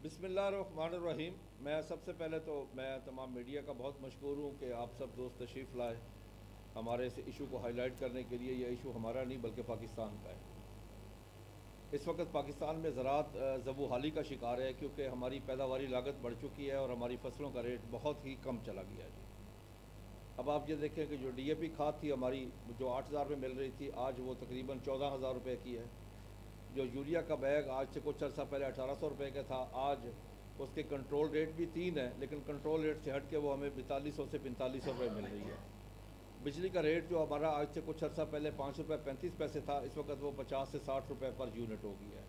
बिस्मिल्लाहिर्रहमानिर्रहीम। मैं सबसे पहले तो मैं तमाम मीडिया का बहुत मशकूर हूँ कि आप सब दोस्त तशरीफ़ लाए हमारे इस इशू को हाईलाइट करने के लिए। यह इशू हमारा नहीं बल्कि पाकिस्तान का है। इस वक्त पाकिस्तान में ज़राअत ज़बूहाली का शिकार है क्योंकि हमारी पैदावारी लागत बढ़ चुकी है और हमारी फसलों का रेट बहुत ही कम चला गया है जी। अब आप ये देखें कि जो DAP खाद थी हमारी, जो 8,000 में मिल रही थी, आज वो तकरीबन 14,000 रुपये की है। जो यूरिया का बैग आज से कुछ अर्सा पहले 1800 रुपये का था, आज उसके कंट्रोल रेट भी 3 है, लेकिन कंट्रोल रेट से हट के वो हमें 4200 से 4500 रुपये मिल रही है। बिजली का रेट जो हमारा आज से कुछ अर्सा पहले 5 रुपये 35 पैसे था, इस वक्त वो 50 से 60 रुपये पर यूनिट हो गई है।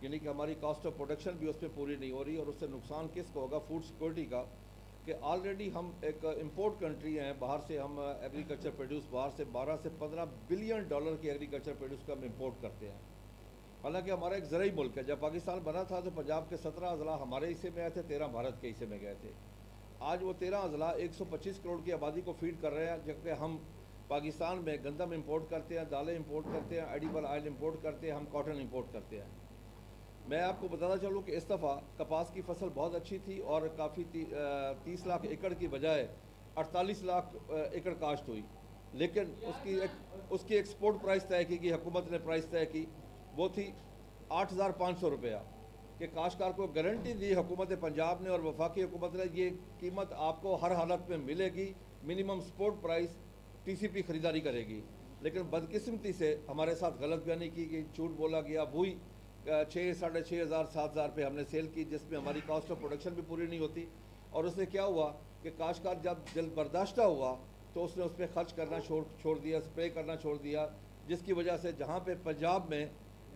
यानी कि हमारी कॉस्ट ऑफ प्रोडक्शन भी उस पर पूरी नहीं हो रही, और उससे नुकसान किसको होगा? फूड सिक्योरिटी का, कि ऑलरेडी हम एक इंपोर्ट कंट्री हैं। बाहर से हम एग्रीकल्चर प्रोड्यूस बाहर से 12 से 15 बिलियन डॉलर की एग्रीकल्चर प्रोड्यूस का हम इम्पोर्ट करते हैं। हालांकि हमारा एक ज़रूरी मुल्क है। जब पाकिस्तान बना था तो पंजाब के 17 अजला हमारे हिस्से में आए थे, 13 भारत के हिस्से में गए थे। आज वो 13 अजला 125 करोड़ की आबादी को फीड कर रहे हैं, जबकि हम पाकिस्तान में गंदम इंपोर्ट करते हैं, दालें इंपोर्ट करते हैं, एडिबल ऑयल इंपोर्ट करते हैं, हम कॉटन इंपोर्ट करते हैं। मैं आपको बताना चलूँ कि इस दफ़ा कपास की फसल बहुत अच्छी थी और काफ़ी 30 लाख एकड़ की बजाय 48 लाख एकड़ काश्त हुई, लेकिन उसकी एक्सपोर्ट प्राइस तय की गई, हुकूमत ने प्राइस तय की, वो थी 8,500 रुपया। कि काश्तकार को गारंटी दी हुकूमत पंजाब ने और वफाकी हुकूमत ने, ये कीमत आपको हर हालत में मिलेगी, मिनिमम सपोर्ट प्राइस, TCP ख़रीदारी करेगी। लेकिन बदकिस्मती से हमारे साथ गलत बयानी की गई, झूठ बोला गया। वही 6, 6,500, 7,000 पे हमने सेल की, जिसमें हमारी कॉस्ट ऑफ प्रोडक्शन भी पूरी नहीं होती। और उससे क्या हुआ कि काश्तकार जब जल्द बर्दाश्ता हुआ तो उसने उस पर खर्च करना छोड़ दिया, स्प्रे करना छोड़ दिया, जिसकी वजह से जहाँ पे पंजाब में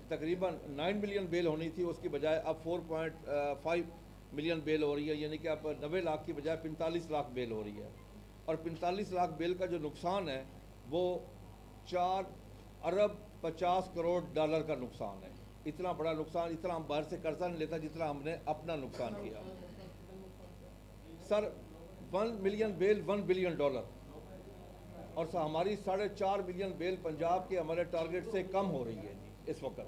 तकरीबन 9 मिलियन बेल होनी थी, उसकी बजाय अब 4.5 मिलियन बेल हो रही है। यानी कि अब 90 लाख की बजाय 45 लाख बेल हो रही है। और 45 लाख बेल का जो नुकसान है वो 4 अरब 50 करोड़ डॉलर का नुकसान है। इतना बड़ा नुकसान, इतना हम बाहर से कर्जा नहीं लेता जितना हमने अपना नुकसान किया। सर 1 मिलियन बेल 1 बिलियन डॉलर, और हमारी 4.5 मिलियन बेल पंजाब के हमारे टारगेट से कम हो रही है जी इस वक्त।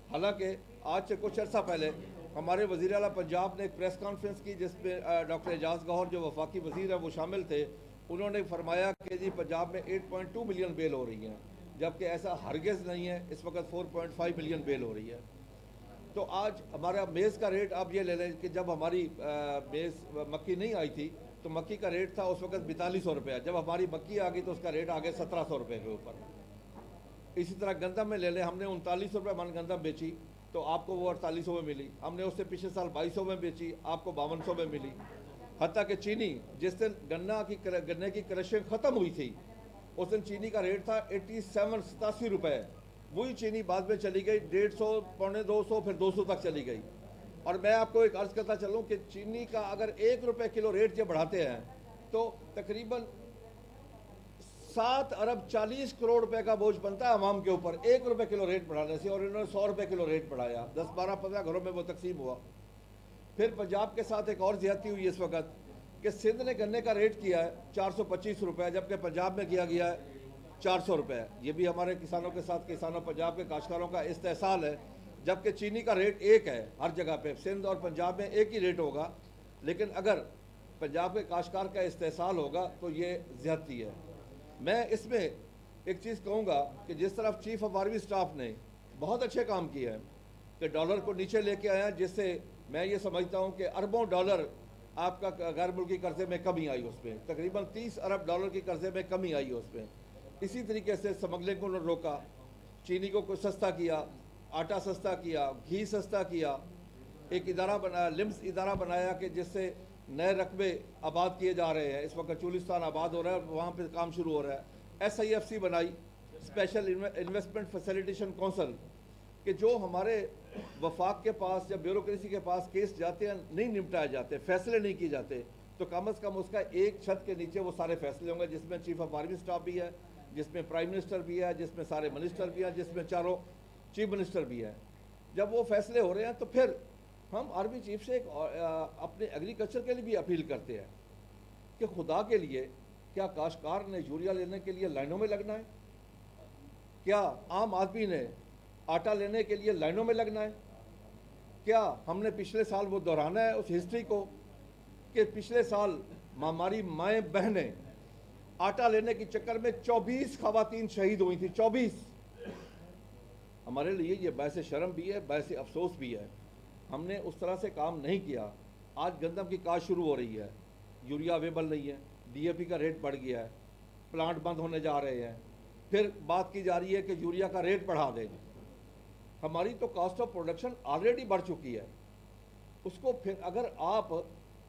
हालांकि आज से कुछ अर्सा पहले हमारे वज़ीर आला पंजाब ने एक प्रेस कॉन्फ्रेंस की, जिसमें डॉक्टर एजाज गौहर जो वफाकी वज़ीर है वो शामिल थे। उन्होंने फरमाया कि जी पंजाब में 8.2 मिलियन बेल हो रही हैं, जबकि ऐसा हरगिज़ नहीं है। इस वक्त 4.5 मिलियन बेल हो रही है। तो आज हमारा मेज़ का रेट आप ये ले लें कि जब हमारी मेज़ मक्की नहीं आई थी तो मक्की का रेट था उस वक्त 4200 रुपया। जब हमारी मक्की आ गई तो उसका रेट आ गया 1700 रुपये के ऊपर। इसी तरह गंदम में ले लें, हमने 39 रुपये मन गंदम बेची तो आपको वो 4800 में मिली। हमने उससे पिछले साल 2200 में बेची, आपको 5200 में मिली। हत्ता कि चीनी, जिस दिन गन्ने की क्रशिंग ख़त्म हुई थी, उस दिन चीनी का रेट था 87 रुपये। वही चीनी बाद में चली गई 150, 250, फिर 200 तक चली गई। और मैं आपको एक अर्ज़ करता चलूँ कि चीनी का अगर 1 रुपये किलो रेट जब बढ़ाते हैं तो तकरीबन 7 अरब 40 करोड़ रुपए का बोझ बनता है अवाम के ऊपर 1 रुपये किलो रेट बढ़ाने से। और इन्होंने 100 रुपये किलो रेट बढ़ाया, 10, 12, 15 घरों में वो तकसीम हुआ। फिर पंजाब के साथ एक और ज्यादती हुई इस वक्त कि सिंध ने गन्ने का रेट किया है 425 रुपये, जबकि पंजाब में किया गया है 400 रुपये। ये भी हमारे किसानों के साथ, किसानों पंजाब के काश्तकारों का इस्तेहसाल है। जबकि चीनी का रेट एक है हर जगह पे, सिंध और पंजाब में एक ही रेट होगा, लेकिन अगर पंजाब के काश्तकार का इस्तेहसाल होगा तो ये ज्यादती है। मैं इसमें एक चीज़ कहूँगा कि जिस तरफ चीफ ऑफ आर्मी स्टाफ ने बहुत अच्छे काम किए हैं कि डॉलर को नीचे लेके आया, जिससे मैं ये समझता हूँ कि अरबों डॉलर आपका गैर मुल्की कर्जे में कमी आई, उसमें तकरीबन 30 अरब डॉलर की कर्जे में कमी आई है उसमें। इसी तरीके से स्मगलिंग को उन्होंने रोका, चीनी को सस्ता किया, आटा सस्ता किया, घी सस्ता किया। एक इदारा बनाया, लिम्स इदारा बनाया कि जिससे नए रकबे आबाद किए जा रहे हैं। इस वक्त चुलिस्तान आबाद हो रहा है और वहाँ पे काम शुरू हो रहा है। SIFC बनाई, स्पेशल इन्वेस्टमेंट फैसिलिटेशन काउंसिल, कि जो हमारे वफाक के पास या ब्यूरोक्रेसी के पास केस जाते हैं नहीं निपटाए जाते, फैसले नहीं किए जाते, तो कम अज़ कम उसका एक छत के नीचे वो सारे फैसले होंगे, जिसमें चीफ ऑफ आर्मी स्टाफ भी है, जिसमें प्राइम मिनिस्टर भी है, जिसमें सारे मिनिस्टर भी हैं, जिसमें चारों चीफ मिनिस्टर भी हैं। जब वो फैसले हो रहे हैं तो फिर हम आर्मी चीफ से अपने एग्रीकल्चर के लिए भी अपील करते हैं कि खुदा के लिए क्या काश्तकार ने यूरिया लेने के लिए लाइनों में लगना है? क्या आम आदमी ने आटा लेने के लिए लाइनों में लगना है? क्या हमने पिछले साल वो दोहराना है उस हिस्ट्री को कि पिछले साल हमारी माएँ बहनें आटा लेने के चक्कर में 24 खवातीन शहीद हुई थी, 24। हमारे लिए ये बायस शर्म भी है, बायस अफसोस भी है। हमने उस तरह से काम नहीं किया। आज गंदम की काश्त शुरू हो रही है, यूरिया अवेलेबल नहीं है, डीएपी का रेट बढ़ गया है, प्लांट बंद होने जा रहे हैं, फिर बात की जा रही है कि यूरिया का रेट बढ़ा देंगे। हमारी तो कॉस्ट ऑफ प्रोडक्शन ऑलरेडी बढ़ चुकी है, उसको फिर अगर आप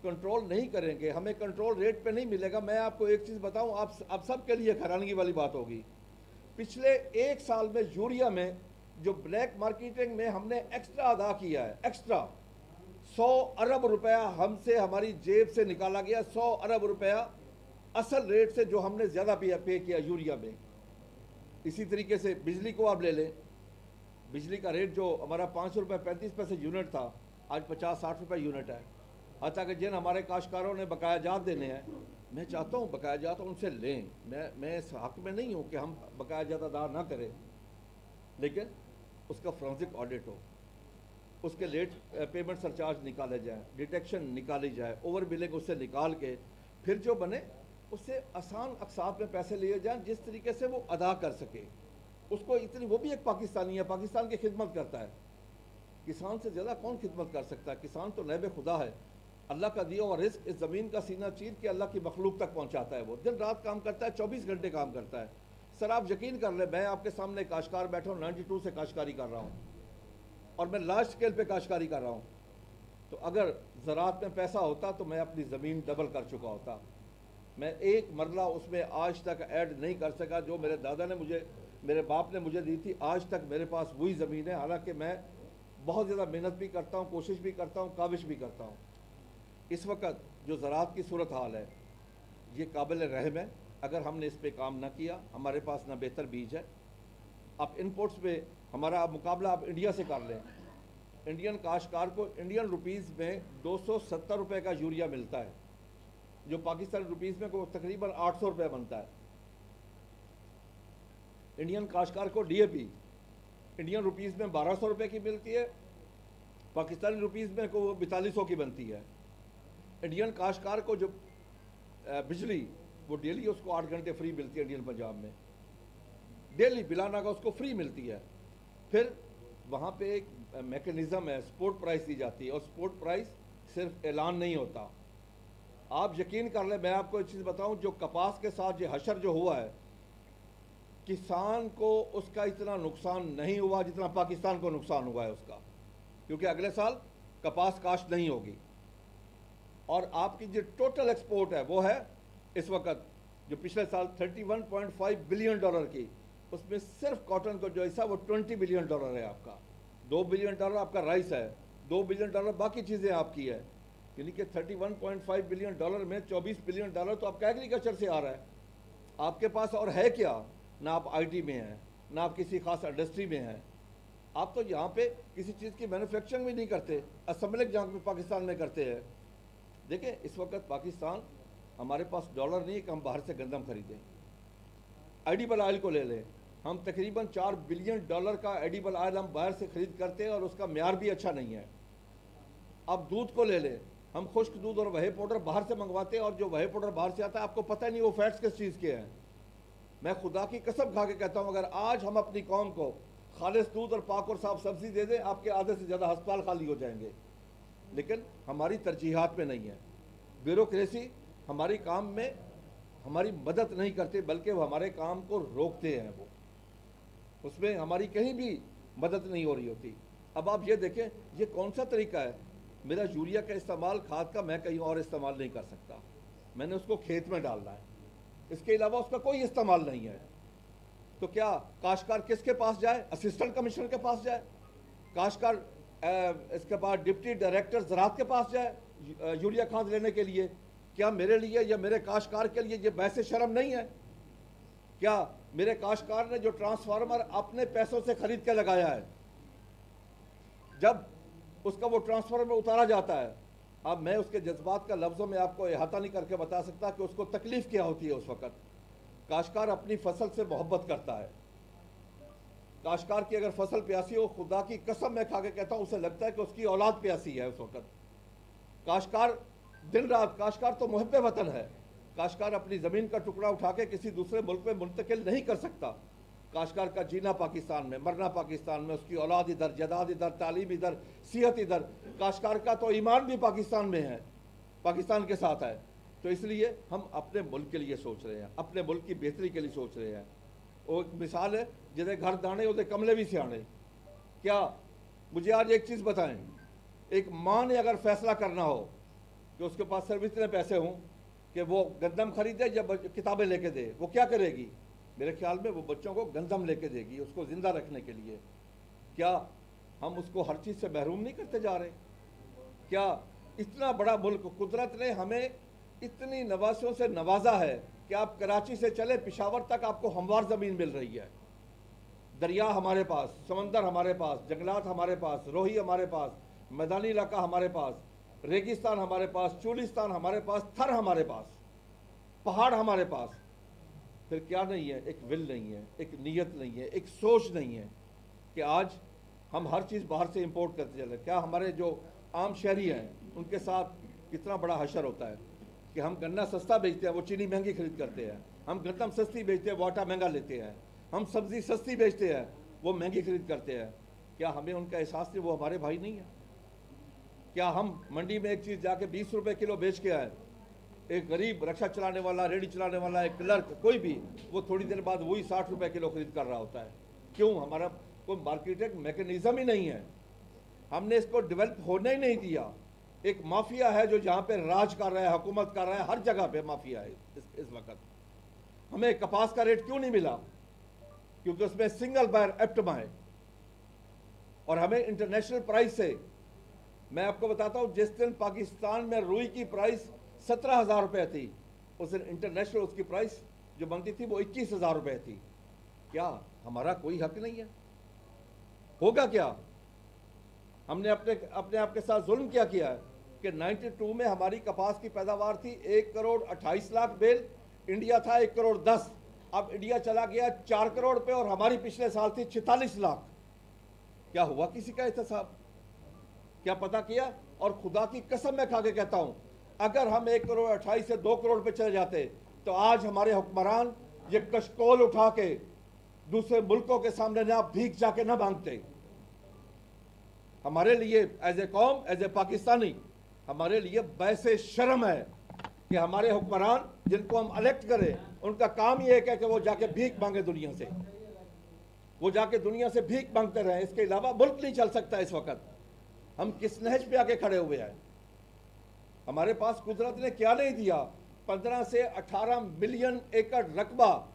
कंट्रोल नहीं करेंगे, हमें कंट्रोल रेट पे नहीं मिलेगा। मैं आपको एक चीज़ बताऊं, आप सब के लिए हैरानगी वाली बात होगी, पिछले एक साल में यूरिया में जो ब्लैक मार्केटिंग में हमने एक्स्ट्रा अदा किया है, एक्स्ट्रा 100 अरब रुपया हमसे हमारी जेब से निकाला गया, 100 अरब रुपया असल रेट से जो हमने ज़्यादा पे किया यूरिया में। इसी तरीके से बिजली को आप ले लें, बिजली का रेट जो हमारा 5 रुपये 35 पैसे यूनिट था, आज 50-60 रुपये यूनिट है। हत्या कि जिन हमारे काश्तकारों ने बकाया जात देने हैं, मैं चाहता हूँ बकाया जात उनसे लें। मैं इस हक में नहीं हूँ कि हम बकाया जात अदा ना करें, लेकिन उसका फोरेंसिक ऑडिट हो, उसके लेट पेमेंट सरचार्ज निकाले जाए, डिटेक्शन निकाली जाए, ओवर बिलिंग उससे निकाल के फिर जो बने उससे आसान अकसात में पैसे लिए जाएं, जिस तरीके से वो अदा कर सके। उसको इतनी, वो भी एक पाकिस्तानी है, पाकिस्तान की खिदमत करता है। किसान से ज़्यादा कौन खिदमत कर सकता है? किसान तो नैब खुदा है, अल्लाह का दिया हुआ रिस्क इस ज़मीन का सीना चीर के अल्लाह की मखलूक तक पहुँचाता है। वो दिन रात काम करता है, 24 घंटे काम करता है। सर आप यकीन कर लें, मैं आपके सामने काश्तकार बैठा हूँ, 92 से काश्तकारी कर रहा हूँ और मैं लार्ज स्केल पे काश्तकारी कर रहा हूँ। तो अगर ज़राअत में पैसा होता तो मैं अपनी ज़मीन डबल कर चुका होता। मैं एक मरला उसमें आज तक ऐड नहीं कर सका जो मेरे दादा ने मुझे, मेरे बाप ने मुझे दी थी। आज तक मेरे पास वही ज़मीन है, हालांकि मैं बहुत ज़्यादा मेहनत भी करता हूँ, कोशिश भी करता हूँ, काविश भी करता हूँ। इस वक्त जो ज़राअत की सूरत हाल है ये काबिल रहम है। अगर हमने इस पे काम ना किया, हमारे पास ना बेहतर बीज है। आप इनपुट्स में हमारा मुकाबला आप इंडिया से कर लें, इंडियन काश्तकार को इंडियन रुपीज़ में 270 रुपये का यूरिया मिलता है, जो पाकिस्तानी रुपीज़ में को तकरीबन 800 रुपये बनता है। इंडियन काश्तकार को डीएपी इंडियन रुपीज़ में 1200 रुपये की मिलती है, पाकिस्तानी रुपीज़ में को 4200 की बनती है। इंडियन काश्तकार को जो बिजली वो डेली उसको 8 घंटे फ्री मिलती है इंडियन पंजाब में, डेली बिलाना का उसको फ्री मिलती है। फिर वहाँ पे एक मैकेनिज़्म है, स्पोर्ट प्राइस दी जाती है, और स्पोर्ट प्राइस सिर्फ ऐलान नहीं होता। आप यकीन कर लें, मैं आपको एक चीज़ बताऊं, जो कपास के साथ ये हशर जो हुआ है, किसान को उसका इतना नुकसान नहीं हुआ जितना पाकिस्तान को नुकसान हुआ है उसका, क्योंकि अगले साल कपास काश्त नहीं होगी। और आपकी जो टोटल एक्सपोर्ट है वो है इस वक्त, जो पिछले साल 31.5 बिलियन डॉलर की, उसमें सिर्फ कॉटन को जो हिस्सा वो 20 बिलियन डॉलर है आपका। 2 बिलियन डॉलर आपका राइस है, 2 बिलियन डॉलर बाकी चीज़ें आपकी है। यानी कि 31.5 बिलियन डॉलर में 24 बिलियन डॉलर तो आपका एग्रीकल्चर से आ रहा है। आपके पास और है क्या? ना आप आईटी में हैं, ना आप किसी खास इंडस्ट्री में हैं। आप तो यहाँ पे किसी चीज़ की मैन्युफैक्चरिंग भी नहीं करते, असेंबलिंग जहाँ पे पाकिस्तान में करते हैं। देखिए इस वक्त पाकिस्तान, हमारे पास डॉलर नहीं है कि हम बाहर से गंदम खरीदें। एडिबल ऑयल को ले लें, हम तकरीबन 4 बिलियन डॉलर का एडिबल ऑयल हम बाहर से ख़रीद करते हैं और उसका म्यार भी अच्छा नहीं है। अब दूध को ले लें, हम खुश्क दूध और वहे पाउडर बाहर से मंगवाते हैं, और जो वहे पाउडर बाहर से आता है आपको पता ही नहीं वो फैट्स किस चीज़ के हैं। मैं खुदा की कसम खा के कहता हूँ, अगर आज हम अपनी कौम को खालिस दूध और पाक और साफ सब्जी दे दें, आपके आधे से ज़्यादा अस्पताल खाली हो जाएंगे। लेकिन हमारी तरजीहात में नहीं है। ब्यूरोक्रेसी हमारी काम में हमारी मदद नहीं करते, बल्कि वो हमारे काम को रोकते हैं। वो उसमें हमारी कहीं भी मदद नहीं हो रही होती। अब आप ये देखें, ये कौन सा तरीका है? मेरा यूरिया का इस्तेमाल खाद का मैं कहीं और इस्तेमाल नहीं कर सकता, मैंने उसको खेत में डालना है, इसके अलावा उसका कोई इस्तेमाल नहीं है। तो क्या काश्तकार किसके पास जाए? असिस्टेंट कमिश्नर के पास जाए? काश्तकार इसके बाद डिप्टी डायरेक्टर ज़राअत के पास जाए यूरिया खाद लेने के लिए? क्या मेरे लिए या मेरे काश्तकार के लिए ये वैसे शर्म नहीं है? क्या मेरे काश्तकार ने जो ट्रांसफार्मर अपने पैसों से खरीद के लगाया है, जब उसका वो ट्रांसफार्मर उतारा जाता है, अब मैं उसके जज्बात का लफ्ज़ों में आपको अहाता नहीं करके बता सकता कि उसको तकलीफ़ क्या होती है उस वक़्त। काश्तकार अपनी फसल से मोहब्बत करता है, काश्तकार की अगर फसल प्यासी हो, खुदा की कसम मैं खा के कहता हूँ, उसे लगता है कि उसकी औलाद प्यासी है उस वक्त। काश्तकार दिन रात, काश्तकार तो मुहब्बे वतन है। काश्तकार अपनी ज़मीन का टुकड़ा उठा के किसी दूसरे मुल्क में मुंतकिल नहीं कर सकता। काश्तकार का जीना पाकिस्तान में, मरना पाकिस्तान में, उसकी औलाद इधर, जदाद इधर, तालीम इधर, सिहत इधर। काश्तकार का तो ईमान भी पाकिस्तान में है, पाकिस्तान के साथ है। तो इसलिए हम अपने मुल्क के लिए सोच रहे हैं, अपने मुल्क की बेहतरी के लिए सोच रहे हैं। वो एक मिसाल है, जिसे घर दाने उसे कमले भी सियाने। क्या मुझे आज एक चीज़ बताएं, एक माँ ने अगर फैसला करना हो कि उसके पास सिर्फ इतने पैसे हों कि वो गंदम खरीदे या किताबें लेके दे, वो क्या करेगी? मेरे ख्याल में वो बच्चों को गंदम लेके देगी, उसको ज़िंदा रखने के लिए। क्या हम उसको हर चीज़ से महरूम नहीं करते जा रहे? क्या इतना बड़ा मुल्क, कुदरत ने हमें इतनी नवासियों से नवाजा है कि आप कराची से चले पिशावर तक आपको हमवार ज़मीन मिल रही है। दरिया हमारे पास, समंदर हमारे पास, जंगलात हमारे पास, रोही हमारे पास, मैदानी इलाका हमारे पास, रेगिस्तान हमारे पास, चूलिस्तान हमारे पास, थर हमारे पास, पहाड़ हमारे पास। फिर क्या नहीं है? एक विल नहीं है, एक नीयत नहीं है, एक सोच नहीं है कि आज हम हर चीज़ बाहर से इंपोर्ट करते चले। क्या हमारे जो आम शहरी हैं उनके साथ कितना बड़ा हशर होता है कि हम गन्ना सस्ता बेचते हैं, वो चीनी महंगी खरीद करते हैं। हम गंदम सस्ती बेचते हैं, वो आटा महंगा लेते हैं। हम सब्ज़ी सस्ती बेचते हैं, वो महंगी खरीद करते हैं। क्या हमें उनका एहसास नहीं, वो हमारे भाई नहीं है? क्या हम मंडी में एक चीज़ जाके 20 रुपये किलो बेच के आए, एक गरीब रिक्शा चलाने वाला, रेडी चलाने वाला, एक क्लर्क, कोई भी, वो थोड़ी देर बाद वही 60 रुपये किलो खरीद कर रहा होता है? क्यों? हमारा कोई मार्केटिंग मैकेनिज्म ही नहीं है, हमने इसको डेवलप होने ही नहीं दिया। एक माफिया है जो जहाँ पे राज कर रहा है, हुकूमत कर रहा है, हर जगह पे माफिया है इस वक्त। हमें कपास का रेट क्यों नहीं मिला? क्योंकि उसमें सिंगल बायर एप्टमा है। और हमें इंटरनेशनल प्राइस से, मैं आपको बताता हूँ, जिस दिन पाकिस्तान में रुई की प्राइस 17,000 रुपये थी, उस दिन इंटरनेशनल उसकी प्राइस जो बनती थी वो 21,000 रुपये थी। क्या हमारा कोई हक नहीं है? होगा क्या? हमने अपने आप के साथ जुल्म क्या किया है कि 92 में हमारी कपास की पैदावार थी 1,28,00,000 बेल, इंडिया था 1,10,00,000। अब इंडिया चला गया 4 करोड़ पे और हमारी पिछले साल थी 46 लाख। क्या हुआ किसी का एहतसाब? क्या पता किया? और खुदा की कसम मैं खा के कहता हूं, अगर हम 1,28,00,000 से 2 करोड़ पे चले जाते तो आज हमारे हुक्मरान ये कशकोल उठा के दूसरे मुल्कों के सामने ना भीख जाके ना मांगते। हमारे लिए एज ए कौम, एज ए पाकिस्तानी, हमारे लिए बैसे शर्म है कि हमारे हुक्मरान जिनको हम इलेक्ट करें, उनका काम ही एक है कि वो जाके भीख मांगे दुनिया से, वो जाके दुनिया से भीख मांगते रहे। इसके अलावा मुल्क नहीं चल सकता इस वक्त। हम किस नहज पे आके खड़े हुए हैं? हमारे पास कुदरत ने क्या नहीं दिया? 15 से 18 मिलियन एकड़ रकबा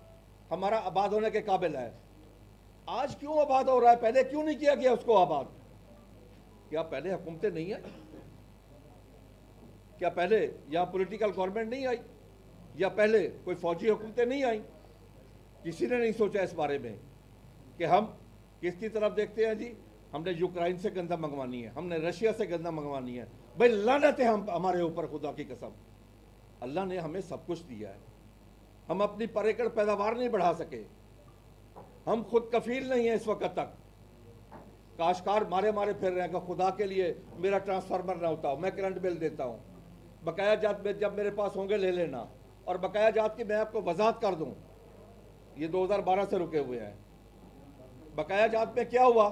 हमारा आबाद होने के काबिल है। आज क्यों आबाद हो रहा है? पहले क्यों नहीं किया गया उसको आबाद? क्या पहले हुकूमतें नहीं है? क्या पहले यहाँ पॉलिटिकल गवर्नमेंट नहीं आई? या पहले कोई फौजी हुकूमतें नहीं आई? किसी ने नहीं सोचा इस बारे में कि हम किसकी तरफ देखते हैं। जी, हमने यूक्रेन से गंदम मंगवानी है, हमने रशिया से गंदम मंगवानी है। भाई लानत है हम हमारे ऊपर, खुदा की कसम। अल्लाह ने हमें सब कुछ दिया है, हम अपनी पर एकड़ पैदावार नहीं बढ़ा सके, हम खुद कफील नहीं है इस वक्त तक। काश्तकार मारे मारे फिर रहे हैं कि खुदा के लिए मेरा ट्रांसफार्मर ना होता, मैं करंट बिल देता हूँ। बकाया जात में जब मेरे पास होंगे ले लेना। और बकाया जात की मैं आपको वजाहत कर दूँ, ये 2012 से रुके हुए हैं। बकाया जात में क्या हुआ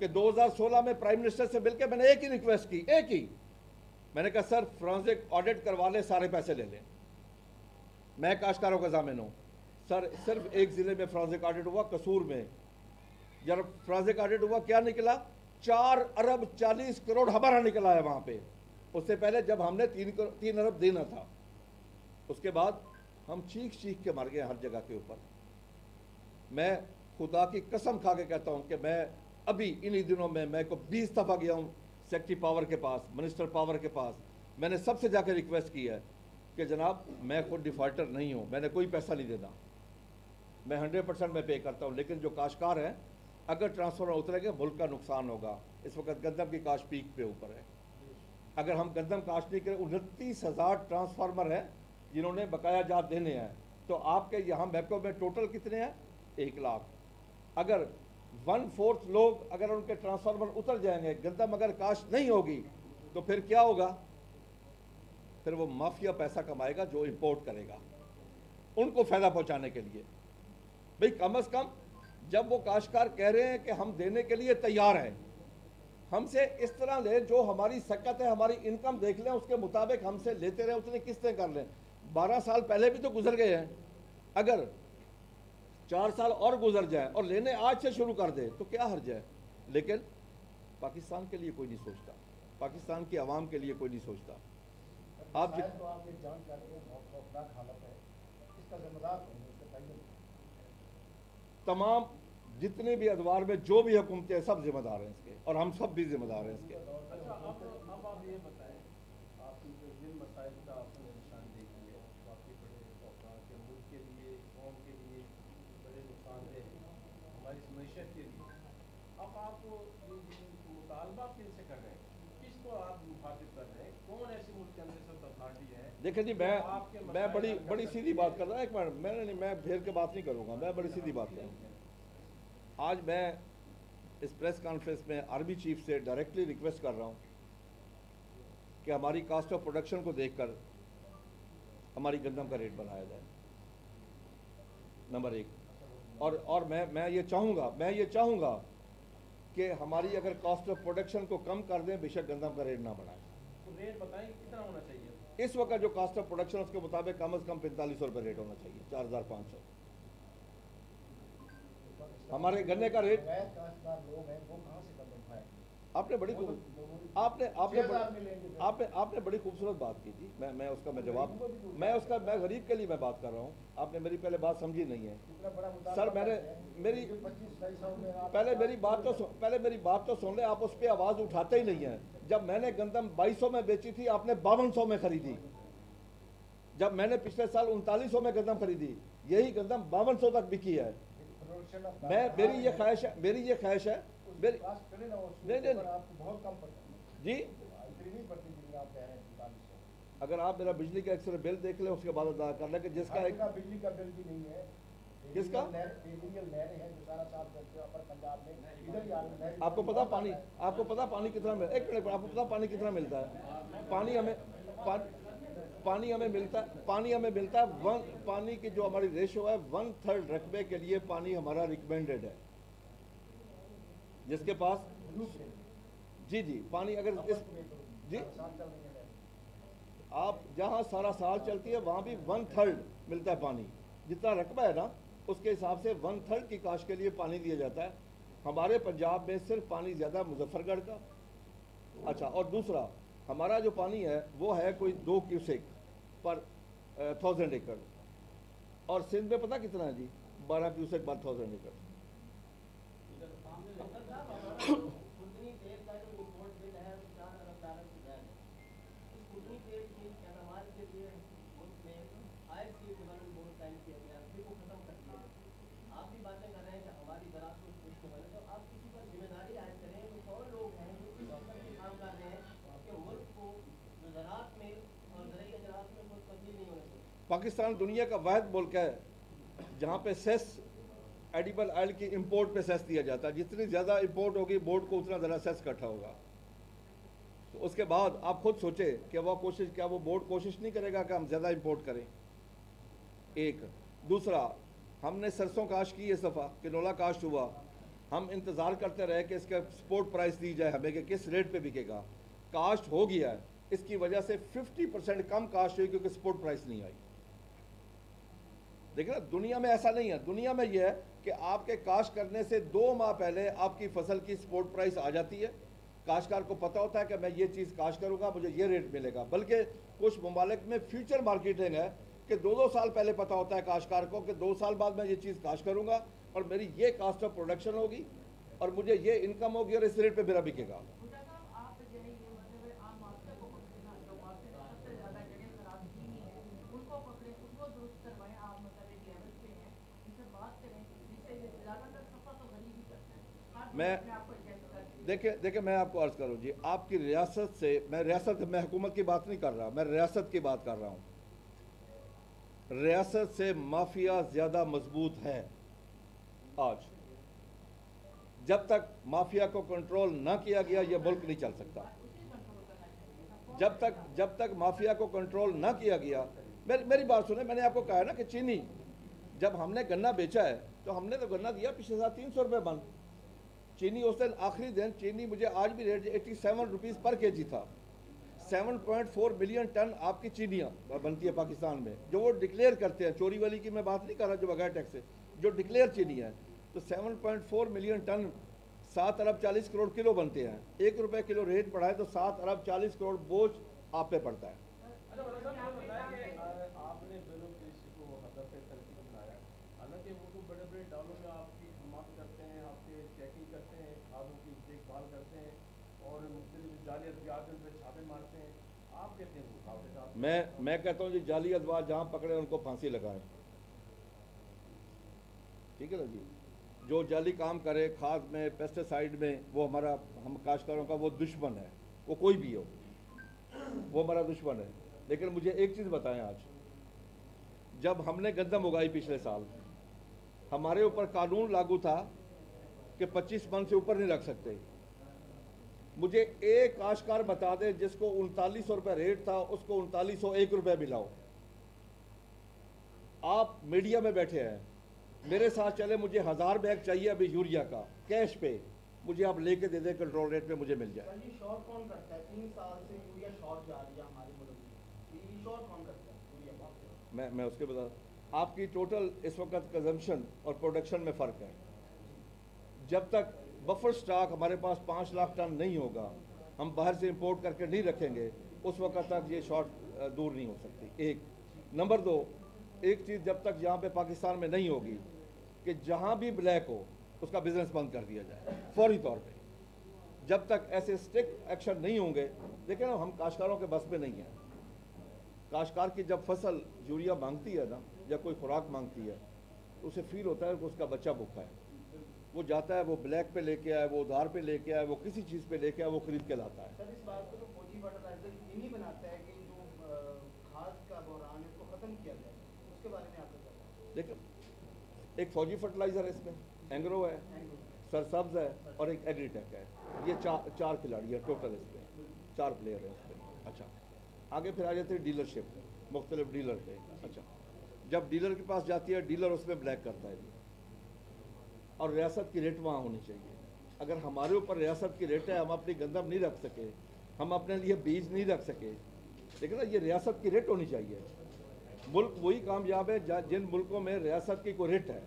कि 2016 में प्राइम मिनिस्टर से मिलकर मैंने एक ही रिक्वेस्ट की, एक ही। मैंने कहा सर फोरेंसिक ऑडिट करवा ले, सारे पैसे ले लें, मैं काश्तकारों का जामिन हूँ। सर सिर्फ एक ज़िले में फोरेंसिक ऑडिट हुआ, कसूर में। जब फोरेंसिक ऑडिट हुआ क्या निकला? 4 अरब 40 करोड़ हमारा निकला है वहाँ पे। उससे पहले जब हमने 3 अरब देना था, उसके बाद हम चीख चीख के मर गए हर जगह के ऊपर। मैं खुदा की कसम खा के कहता हूँ कि मैं अभी इन्हीं दिनों में मैं को 20 दफ़ा गया हूँ सेक्रेटरी पावर के पास, मिनिस्टर पावर के पास। मैंने सबसे जाकर रिक्वेस्ट की है कि जनाब मैं खुद डिफॉल्टर नहीं हूँ, मैंने कोई पैसा नहीं देना, मैं 100% में पे करता हूँ, लेकिन जो काश्तकार हैं अगर ट्रांसफर उतरेंगे मुल्क का नुकसान होगा। इस वक्त गंदम की काश पीक पे ऊपर है। अगर हम गंदम काश्त नहीं करें, 29,000 ट्रांसफार्मर हैं जिन्होंने बकाया जात देने हैं। तो आपके यहाँ मैको में टोटल कितने हैं? 1 लाख। अगर 1/4 लोग अगर उनके ट्रांसफार्मर उतर जाएंगे, गंदम अगर काश्त नहीं होगी, तो फिर क्या होगा? फिर वो माफिया पैसा कमाएगा जो इंपोर्ट करेगा, उनको फायदा पहुंचाने के लिए। भाई कम से कम जब वो काश्तकार कह रहे हैं कि हम देने के लिए तैयार हैं, हमसे इस तरह लें जो हमारी सकत है, हमारी इनकम देख लें, उसके मुताबिक हमसे लेते रहे, उतनी किस्तें कर लें। 12 साल पहले भी तो गुजर गए हैं, अगर 4 साल और गुजर जाए और लेने आज से शुरू कर दे तो क्या हर्ज है। लेकिन पाकिस्तान के लिए कोई नहीं सोचता, पाकिस्तान की आवाम के लिए कोई नहीं सोचता। आप तो आप ये जांच कर रहे हैं, बहुत खौफनाक हालत है, इसका जिम्मेदार कौन है? इसका तयन तमाम जितने भी अदवार में जो भी हुकूमतें हैं सब जिम्मेदार हैं इसके, और हम सब भी जिम्मेदार हैं इसके। अच्छा, अब आप ये बताएं, आपने जो जिन मसाइल का आपने निशानदेही की है, वाकई बड़े खौफनाक के मुल्क के लिए, कौम के लिए बड़े नुकसानदेह हैं, हमारी मैशत के लिए। अब आप ये मुतालबा किन से कर रहे हैं, किसको आप मुखातिब कर रहे हैं, कौन ऐसे मुल्क के अंदर सब अथॉरिटी है? देखिए जी, मैं बड़ी सीधी बात कर रहा हूँ। एक मिनट, मैं फेर के बात नहीं करूँगा, मैं बड़ी सीधी बात करूँगा। आज मैं इस प्रेस कॉन्फ्रेंस में आर्मी चीफ से डायरेक्टली रिक्वेस्ट कर रहा हूँ कि हमारी कास्ट ऑफ प्रोडक्शन को देखकर हमारी गंदम का रेट बढ़ाया जाए, नंबर 1। और मैं ये चाहूँगा कि हमारी अगर कॉस्ट ऑफ प्रोडक्शन को कम कर दें, बेशक गंदम का रेट ना बढ़ाएं। तो रेट बताएं कितना होना चाहिए? इस वक्त जो कॉस्ट ऑफ प्रोडक्शन उसके मुताबिक कम से कम 4500 रुपये रेट होना चाहिए, 4500। हमारे गन्ने का रेट गैर काश्तकार लोग हैं, वो कहाँ से कदम उठाए? आपने बड़ी आपने बड़ी खूबसूरत बात की थी। मैं गरीब के लिए मैं बात कर रहा हूँ। आपने मेरी पहले बात समझी नहीं है सर। पहले मेरी बात तो सुन ले, आप उस पर आवाज़ उठाते ही नहीं है। जब मैंने गंदम 2200 में बेची थी, आपने 5200 में खरीदी। जब मैंने पिछले साल 3900 में गंदम खरीदी, यही गंदम 5200 तक बिकी है। मेरी ये ख्वाहिश है नहीं बहुत कम पड़ता जी। अगर आप मेरा बिजली का एक्सरे बिल देख ले, उसके बाद अदा कर ले कि जिसका बिजली का बिल भी नहीं है। किसका? नहरें हैं जो सारा साल अपर पंजाब में इधर ही आ रही है। आपको पता पानी कितना मिलता है? एक मिनट, आपको पता पानी कितना मिलता है? पानी हमें मिलता है पानी की जो हमारी रेशो है 1/3 रकबे के लिए पानी हमारा रिकमेंडेड है। जिसके पास जी पानी अगर इस जी आप जहां सारा साल चलती है वहां भी 1/3 मिलता है पानी। जितना रकबा है ना, उसके हिसाब से 1/3 की काश के लिए पानी दिया जाता है। हमारे पंजाब में सिर्फ पानी ज़्यादा मुजफ्फरगढ़ का। अच्छा, और दूसरा हमारा जो पानी है वो है कोई 2 क्यूसेक पर 1000 एकड़, और सिंध में पता कितना है जी? 12 क्यूसेक पर 1000 एकड़। पाकिस्तान दुनिया का वाहिद मुल्क है जहाँ पे सेस एडिबल ऑयल की इंपोर्ट पे सेस दिया जाता है। जितनी ज़्यादा इंपोर्ट होगी, बोर्ड को उतना ज़्यादा सेस इकट्ठा होगा। तो उसके बाद आप खुद सोचें कि क्या वो बोर्ड कोशिश नहीं करेगा कि हम ज़्यादा इंपोर्ट करें? एक। दूसरा, हमने सरसों काश्त की इस दफ़ा, किनोला काश्त हुआ, हम इंतज़ार करते रहे कि इसका स्पोर्ट प्राइस दी जाए हमें कि किस रेट पे बिकेगा। काश्त हो गया है, इसकी वजह से 50% कम काश्त हुई क्योंकि स्पोर्ट प्राइस नहीं आई। देखिए ना, दुनिया में ऐसा नहीं है। दुनिया में यह है कि आपके काश्त करने से 2 माह पहले आपकी फसल की स्पोर्ट प्राइस आ जाती है। काश्तकार को पता होता है कि मैं ये चीज़ काश्त करूँगा, मुझे ये रेट मिलेगा। बल्कि कुछ ममालिक में फ्यूचर मार्केटिंग है कि 2-2 साल पहले पता होता है काश्तकार को कि 2 साल बाद मैं ये चीज़ काश्त करूँगा और मेरी ये कास्ट ऑफ प्रोडक्शन होगी और मुझे ये इनकम होगी और इस रेट पे मेरा बिकेगा। देखिए मैं आपको अर्ज करूँ जी, आपकी रियासत से, मैं हुकूमत की बात नहीं कर रहा, मैं रियासत की बात कर रहा हूँ। रियासत से माफिया ज़्यादा मजबूत है आज। जब तक माफिया को कंट्रोल ना किया गया ये मुल्क नहीं चल सकता। जब तक माफिया को कंट्रोल ना किया गया, मेरी बात सुने, मैंने आपको कहा है ना कि चीनी, जब हमने गन्ना बेचा है तो हमने तो गन्ना दिया पिछले साल 300 रुपये बन। चीनी उस दिन आखिरी दिन चीनी मुझे आज भी रेट 87 रुपीज़ पर केजी था। 7.4 मिलियन टन आपकी चीनियाँ बनती है पाकिस्तान में, जो वो डिक्लेयर करते हैं, चोरी वाली की मैं बात नहीं कर रहा, जो बगैर टैक्स से जो डिक्लेयर चीनी है, तो 7.4 मिलियन टन 7 अरब 40 करोड़ किलो बनते हैं। 1 रुपये किलो रेट बढ़ाए तो 7 अरब 40 करोड़ बोझ आप पे पड़ता है। अच्छा बड़ा साहब ये बताया कि आपने ब्यूरोक्रेसी को हदफ तनकीद बनाया, हालांकि वो तो बड़े बड़े डालों में आपकी खिदमत करते हैं, आपके चेकिंग करते हैं, खादों की देखभाल करते हैं और मुख्तलिफ जाली अद्वियात पे छापे मारते हैं। आप कहते हैं मुकाबले साहब, मैं कहता हूँ जी, जाली अदवा जहाँ पकड़े उनको फांसी लगाएं, ठीक है ना जी। जो जाली काम करे खाद में, पेस्टिसाइड में, वो हम काश्तकारों का वो दुश्मन है, वो कोई भी हो, वो हमारा दुश्मन है। लेकिन मुझे एक चीज़ बताएं, आज जब हमने गंदम उगाई पिछले साल, हमारे ऊपर कानून लागू था कि 25 मन से ऊपर नहीं रख सकते। मुझे एक काश्तकार बता दे जिसको 3900 रुपये रेट था, उसको 3901 रुपये मिलाओ। आप मीडिया में बैठे हैं, मेरे साथ चले, मुझे 1000 बैग चाहिए अभी यूरिया का कैश पे, मुझे आप लेके दे दें, कंट्रोल रेट पे मुझे मिल जाए। जी शॉर्ट कौन करता है? 3 साल से यूरिया शॉर्ट जा रही है हमारे मुल्क में, ये शॉर्ट कौन करता है यूरिया? मैं उसके बता, आपकी टोटल इस वक्त कंजम्पशन और प्रोडक्शन में फ़र्क है। जब तक बफर स्टॉक हमारे पास 5 लाख टन नहीं होगा, हम बाहर से इंपोर्ट करके नहीं रखेंगे, उस वक्त तक ये शॉर्ट दूर नहीं हो सकती। एक नंबर 2, एक चीज़ जब तक यहाँ पे पाकिस्तान में नहीं होगी कि जहाँ भी ब्लैक हो उसका बिजनेस बंद कर दिया जाए फौरी तौर पे। जब तक ऐसे स्ट्रिक्ट एक्शन नहीं होंगे, लेकिन हम काश्तकारों के बस में नहीं हैं। काश्तकार की जब फसल यूरिया मांगती है ना, या कोई खुराक मांगती है, तो उसे फील होता है कि उसका बच्चा भूखा है, वो जाता है, वो ब्लैक पे लेके आए, वो उधार पे लेके आए, वो किसी चीज़ पे लेके आए, वो खरीद के लाता है। सर इस बात को तो फौजी फर्टिलाइजर इन्हीं बनाता है कि जो खाद का बहरान है उसको ख़त्म किया जाए, उसके बारे में आपको क्या लगता है? देखिए, एक फौजी फर्टिलाइज़र है, इसमें एंग्रो है, सरसब्ज है और एक एग्रीटेक है। ये चार खिलाड़ी है टोटल, इसमें 4 प्लेयर हैं इसमें। अच्छा, आगे फिर आ जाते हैं डीलरशिप, मुख्तलिफ डीलर पे। अच्छा, जब डीलर के पास जाती है, डीलर उसमें ब्लैक करता है जी, और रियासत की रेट वहाँ होनी चाहिए। अगर हमारे ऊपर रियासत की रेट है, हम अपनी गंदम नहीं रख सके, हम अपने लिए बीज नहीं रख सके, लेकिन ना ये रियासत की रेट होनी चाहिए। मुल्क वही कामयाब है जिन मुल्कों में रियासत की कोई रेट है।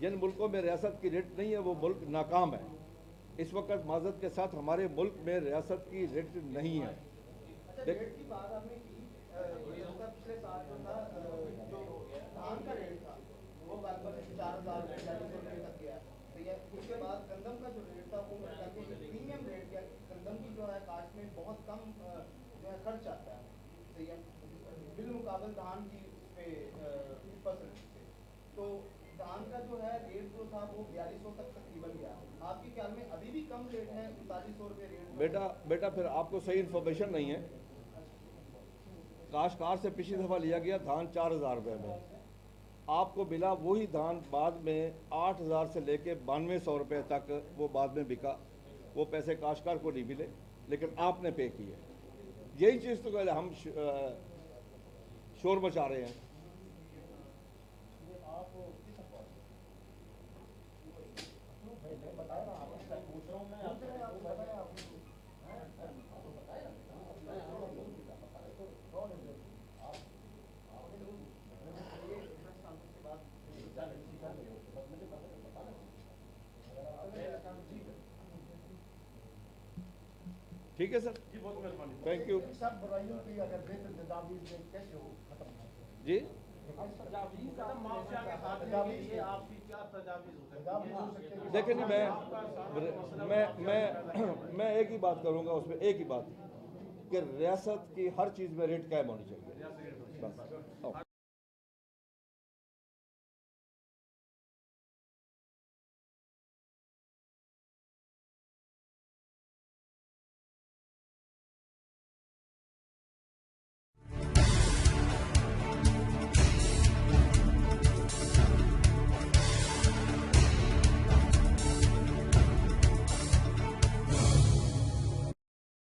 जिन मुल्कों में रियासत की रेट नहीं है, वो मुल्क नाकाम है। इस वक्त माजरत के साथ हमारे मुल्क में रियासत की रेट नहीं है। अच्छा, रेट की बात आपने की, पिछले साल जो था, जो धान का रेट था वो लगभग 4000 रुपये तक गया, तो ये उसके बाद गंदम का जो रेट था वो प्रीमियम रेट गया। गंदम की जो है काश्त में बहुत कम जो है खर्च आता है, तो ये बिलमुकाबल धान की पे फसल से, तो धान का जो है रेट जो था वो 4200 तक तकरीबन गया। आपके ख्याल में अभी भी कम रेट है 3900 रुपये रेट? बेटा फिर आपको सही इन्फॉर्मेशन नहीं है। काश्तकार से पिछली दफ़ा लिया गया धान 4000 रुपये में, आपको मिला वही धान बाद में 8000 से लेके 9200 रुपये तक वो बाद में बिका। वो पैसे काश्तकार को नहीं मिले, लेकिन आपने पे किए। यही चीज़ तो हम शोर मचा रहे हैं। ठीक है सर, जी बहुत मेहरबानी। थैंक यू सब बुराइयों की अगर बेहतर तजावीज़ में कैसे हो खत्म हो? जी। माफिया के खात्मे के लिए आपकी क्या तजावीज़ हो सकती है? देखिए नहीं, मैं एक ही बात करूंगा उसमें, एक ही बात कि रियासत की हर चीज़ में रेट कायम होनी चाहिए बस।